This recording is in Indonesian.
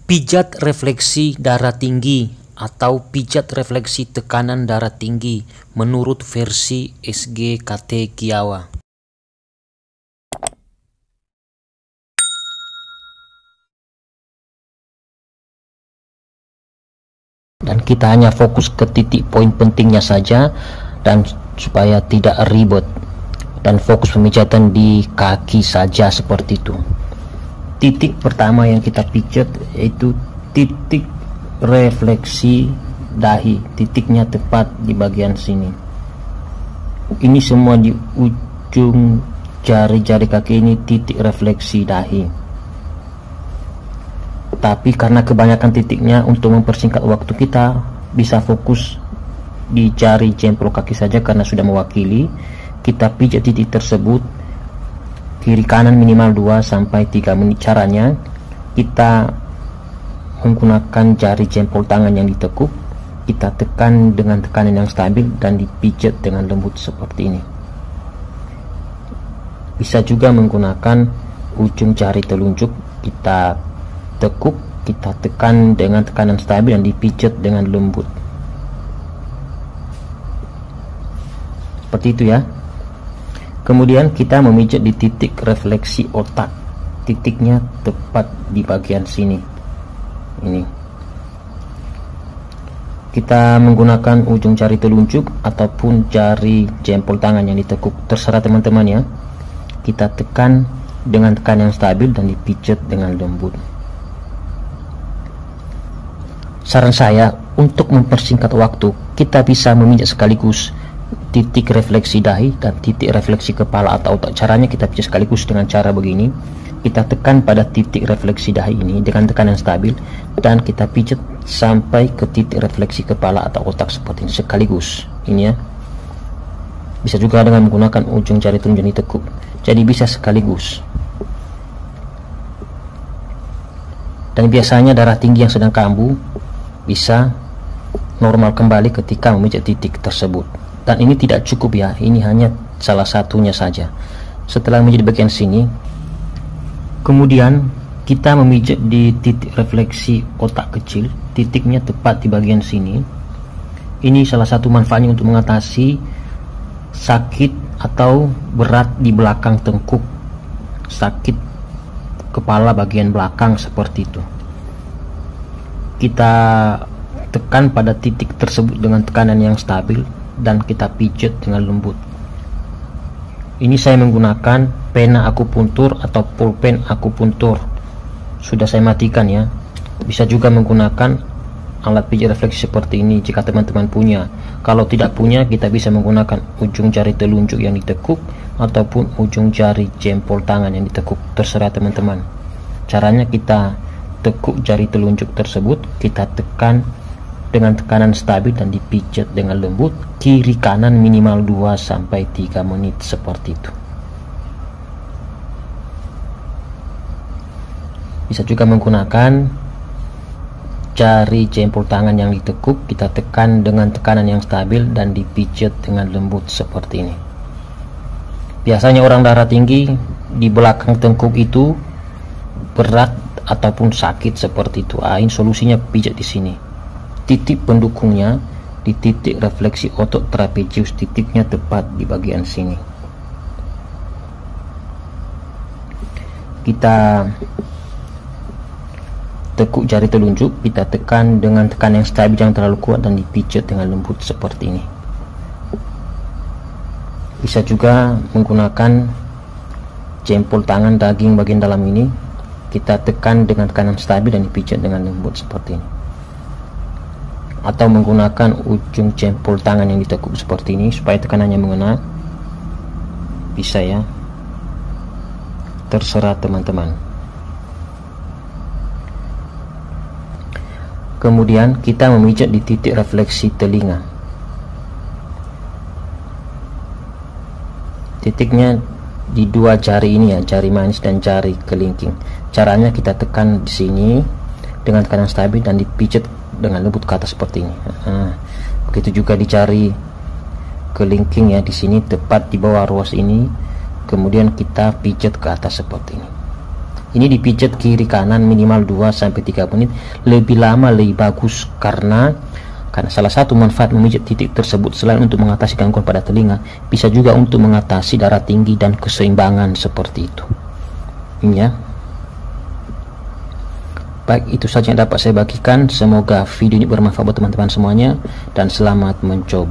Pijat refleksi darah tinggi atau pijat refleksi tekanan darah tinggi menurut versi SGKT Kiawa. Dan kita hanya fokus ke titik poin pentingnya saja dan supaya tidak ribet, dan fokus pemijatan di kaki saja seperti itu. Titik pertama yang kita pijat yaitu titik refleksi dahi, titiknya tepat di bagian sini. Ini semua di ujung jari-jari kaki ini titik refleksi dahi. Tapi karena kebanyakan titiknya, untuk mempersingkat waktu kita bisa fokus di jari jempol kaki saja karena sudah mewakili. Kita pijat titik tersebut kiri kanan minimal 2-3 menit. Caranya kita menggunakan jari jempol tangan yang ditekuk, kita tekan dengan tekanan yang stabil dan dipijat dengan lembut seperti ini. Bisa juga menggunakan ujung jari telunjuk, kita tekuk, kita tekan dengan tekanan stabil dan dipijat dengan lembut seperti itu ya. Kemudian kita memijat di titik refleksi otak, titiknya tepat di bagian sini. Ini kita menggunakan ujung jari telunjuk ataupun jari jempol tangan yang ditekuk, terserah teman-teman ya. Kita tekan dengan tekanan yang stabil dan dipijat dengan lembut. Saran saya, untuk mempersingkat waktu, kita bisa memijat sekaligus titik refleksi dahi dan titik refleksi kepala atau otak. Caranya kita pijat sekaligus dengan cara begini. Kita tekan pada titik refleksi dahi ini dengan tekanan stabil dan kita pijat sampai ke titik refleksi kepala atau otak seperti ini sekaligus. Ini ya. Bisa juga dengan menggunakan ujung jari telunjuk yang ditekuk. Jadi bisa sekaligus. Dan biasanya darah tinggi yang sedang kambuh bisa normal kembali ketika memijat titik tersebut. Dan ini tidak cukup ya, ini hanya salah satunya saja. Setelah memijat bagian sini, kemudian kita memijat di titik refleksi otak kecil, titiknya tepat di bagian sini. Ini salah satu manfaatnya untuk mengatasi sakit atau berat di belakang tengkuk, sakit kepala bagian belakang seperti itu. Kita tekan pada titik tersebut dengan tekanan yang stabil dan kita pijat dengan lembut. Ini saya menggunakan pena akupuntur atau pulpen akupuntur, sudah saya matikan ya. Bisa juga menggunakan alat pijat refleksi seperti ini jika teman-teman punya. Kalau tidak punya, kita bisa menggunakan ujung jari telunjuk yang ditekuk ataupun ujung jari jempol tangan yang ditekuk, terserah teman-teman. Caranya kita tekuk jari telunjuk tersebut, kita tekan dengan tekanan stabil dan dipijat dengan lembut kiri kanan minimal 2-3 menit seperti itu. Bisa juga menggunakan jari jempol tangan yang ditekuk, kita tekan dengan tekanan yang stabil dan dipijat dengan lembut seperti ini. Biasanya orang darah tinggi di belakang tengkuk itu berat ataupun sakit seperti itu. Ini solusinya pijat di sini. Titik pendukungnya di titik refleksi otot trapezius, titiknya tepat di bagian sini. Kita tekuk jari telunjuk, kita tekan dengan tekanan yang stabil, jangan terlalu kuat, dan dipijat dengan lembut seperti ini. Bisa juga menggunakan jempol tangan daging bagian dalam ini, kita tekan dengan tekanan stabil dan dipijat dengan lembut seperti ini. Atau menggunakan ujung jempol tangan yang ditekuk seperti ini supaya tekanannya mengena. Bisa ya, terserah teman-teman. Kemudian kita memijat di titik refleksi telinga, titiknya di dua jari ini ya, jari manis dan jari kelingking. Caranya kita tekan di sini dengan tekanan stabil dan dipijat dengan lembut ke atas seperti ini. Begitu juga di jari kelingking ya, di sini tepat di bawah ruas ini, kemudian kita pijat ke atas seperti ini. Ini dipijat kiri kanan minimal 2-3 menit, lebih lama lebih bagus, karena salah satu manfaat memijat titik tersebut selain untuk mengatasi gangguan pada telinga, bisa juga untuk mengatasi darah tinggi dan keseimbangan seperti itu. Ini ya. Baik, itu saja yang dapat saya bagikan. Semoga video ini bermanfaat buat teman-teman semuanya, dan selamat mencoba.